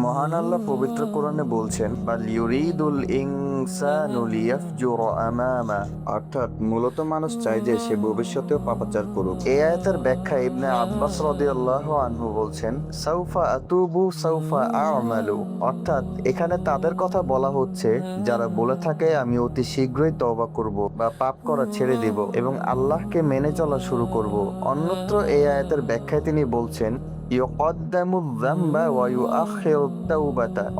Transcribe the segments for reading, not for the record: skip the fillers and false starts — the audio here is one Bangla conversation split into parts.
মহান আল্লাহ পবিত্র কোরআনে বলছেন, বাল ইউরিদুল ইনসানু লিয়াফজুরা আমামা, অর্থাৎ মূলত মানুষ চায় যে সে ভবিষ্যতেও পাপাচার করুক। এই আয়াতের ব্যাখ্যা ইবনে আব্বাস রাদিয়াল্লাহু আনহু বলছেন, সাউফা আতুবু সাউফা আমালু, অর্থাৎ এখানে তাদের কথা বলা হচ্ছে যারা বলে থাকে আমি অতি শীঘ্রই তওবা করব বা পাপ করা ছেড়ে দিব এবং আল্লাহকে মেনে চলা শুরু করব। অন্যত্র এই আয়াতের ব্যাখ্যায় তিনি বলছেন,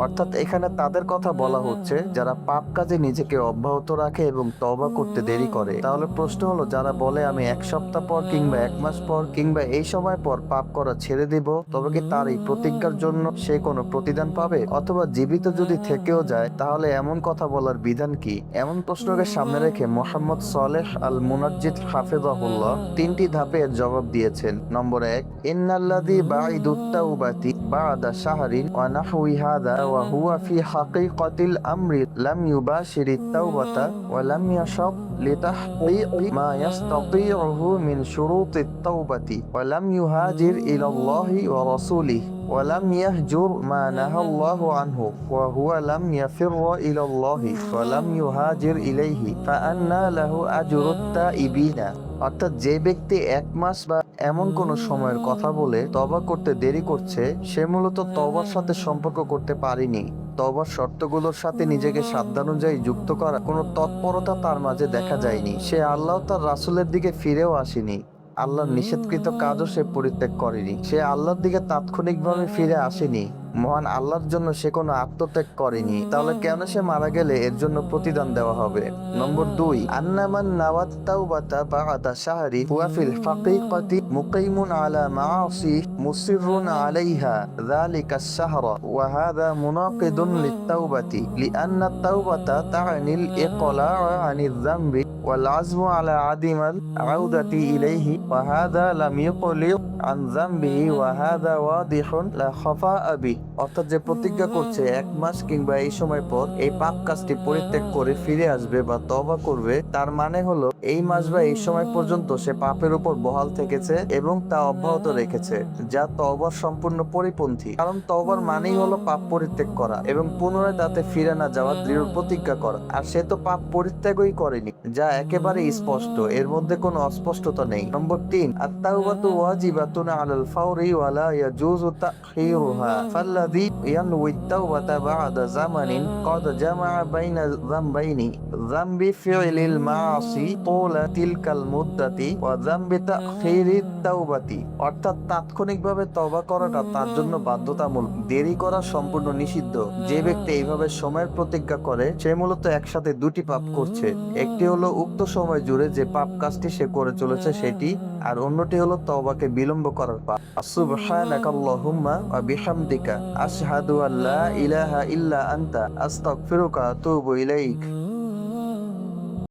অর্থাৎ এখানে তাদের কথা বলা হচ্ছে যারা পাপ কাজে নিজেকে অব্যাহত রাখে এবং তওবা করতে দেরি করে। তাহলে প্রশ্ন হলো, যারা বলে আমি এক সপ্তাহ পর কিংবা এক মাস পর কিংবা এই সময় পর পাপ করা ছেড়ে দিব, তবে কি তার এই প্রতিজ্ঞার জন্য সে কোনো প্রতিদান পাবে? অথবা জীবিত যদি থেকেও যায়, তাহলে এমন কথা বলার বিধান কি? এমন প্রশ্নকে সামনে রেখে মোহাম্মদ সালেহ আল মুনাজ্জিদ হাফিজাহুল্লাহ 3টি ধাপে এর জবাব দিয়েছেন। নম্বর 1, ইন্নাল্লাযী বাঈদুত তাওবাতি বা'দা শাহরিন ওয়া নাহওয়ি হাযা ওয়া হুয়া ফি হাকীকাতিল আমরি লাম ইউবাশিরিত তাওবাতা ওয়া লাম ইয়াশাক লিতাহকীকি মা ইয়াস্তাতিউহু মিন শুরুতিত তাওবাতি ওয়া লাম ইউহাজির ইলাল্লাহি ওয়া রাসূলিহি ওয়া লাম ইয়াহজুর মা নাহাল্লাহু আনহু ওয়া হুয়া লাম ইয়াফিররা ইলাল্লাহি ওয়া লাম ইউহাজির ইলাইহি ফাআন্না লাহু আজরুত তাইবিনা। অর্থাৎ যে ব্যক্তি 1 মাস বা এমন কোন সময়ের কথা বলে তওবা করতে দেরি করছে, সে মূলত তওবার সাথে সম্পর্ক করতে পারেনি। তওবার শর্তগুলোর সাথে নিজেকে সাধ্যানুযায়ী যুক্ত করা কোনো তৎপরতা তার মাঝে দেখা যায়নি। সে আল্লাহ তার রাসূলের দিকে ফিরেও আসেনি। আল্লাহর নিষেধকৃত কাজও সে পরিত্যাগ করেনি। সে আল্লাহর দিকে তাৎক্ষণিকভাবে ফিরে আসেনি। মহান আল্লাহর জন্য সে কোনো আত্মত্যাগ করেনি। তাহলে কেন সে মারা গেলে এর জন্য প্রতিদান দেওয়া হবে? নম্বর 2, আন্নামান নাওয়াত তাওবাতা বা'দা শাহরি হুয়া ফিল হাকীকাতি মুকিমুন আলা মাআসি মুসিররুন আলাইহা যালিকা আশ-শাহরা ওয়া হাযা মুনাকিদুন লিত-তাওবাতি লিআন্না আত-তাওবাতা তা'নিল ইকলা' আনিয যামবি ওয়াল আযমু আলা আদিমাল আউদাতি ইলাইহি ওয়া হাযা লাম ইউকলি' আন যামবিহি ওয়া হাযা ওয়াদিহুন লা খাফা'a বিহি। অর্থাৎ যে প্রতিজ্ঞা করছে 1 মাস কিংবা এই সময় পর এই পাপ কাজটি পরিত্যাগ করে ফিরে আসবে বা তওবা করবে, তার মানে হলো এই মাস বা এই সময় পর্যন্ত সে পাপের উপর বহাল থেকেছে এবং তা অব্যাহত রেখেছে, যা তওবার সম্পূর্ণ পরিপন্থী। কারণ তওবার মানেই হলো পাপ পরিত্যাগ করা এবং পুনরায় তাতে ফিরে না যাওয়ার দৃঢ় প্রতিজ্ঞা করা। আর সে তো পাপ পরিত্যাগই করেনি, যা একেবারে স্পষ্ট, এর মধ্যে কোনো অস্পষ্টতা নেই। নম্বর 3, আত-তাওবাতু ওয়াজিবাতুন আলাল ফাওরি ওয়া লা ইয়াজুজু তা'খিরুহা ফাল্লাযী ইয়ানউই আত-তাওবাতা বা'দা জামানিন ক্বাদ জামা'a বাইনা যামবাইনি যামবি ফি'লিল মা'আসি তুলা তিলকাল মুদ্দাতি ওয়া যামবি তা'খিরিত তাওবাতি। অর্থাৎ তাৎক্ষণিকভাবে তওবা করাটা তার জন্য বাধ্যতামূলক, দেরি করা সম্পূর্ণ নিষিদ্ধ। যে ব্যক্তি এইভাবে সময়ের প্রতিজ্ঞা করে, সে মূলত একসাথে 2টি পাপ করছে। একটি হলো উক্ত সময় জুড়ে যে পাপ কাজটি সে করে চলেছে সেটি, আর অন্যটি হলো তওবাকে বিলম্ব করার পাপ। সুবহানাকাল্লাহুম্মা ওয়া বিহামদিকা আশহাদু আল্লা ইলাহা ইল্লা আনতা আস্তাগফিরুকা ওয়া আতুবু ইলাইক।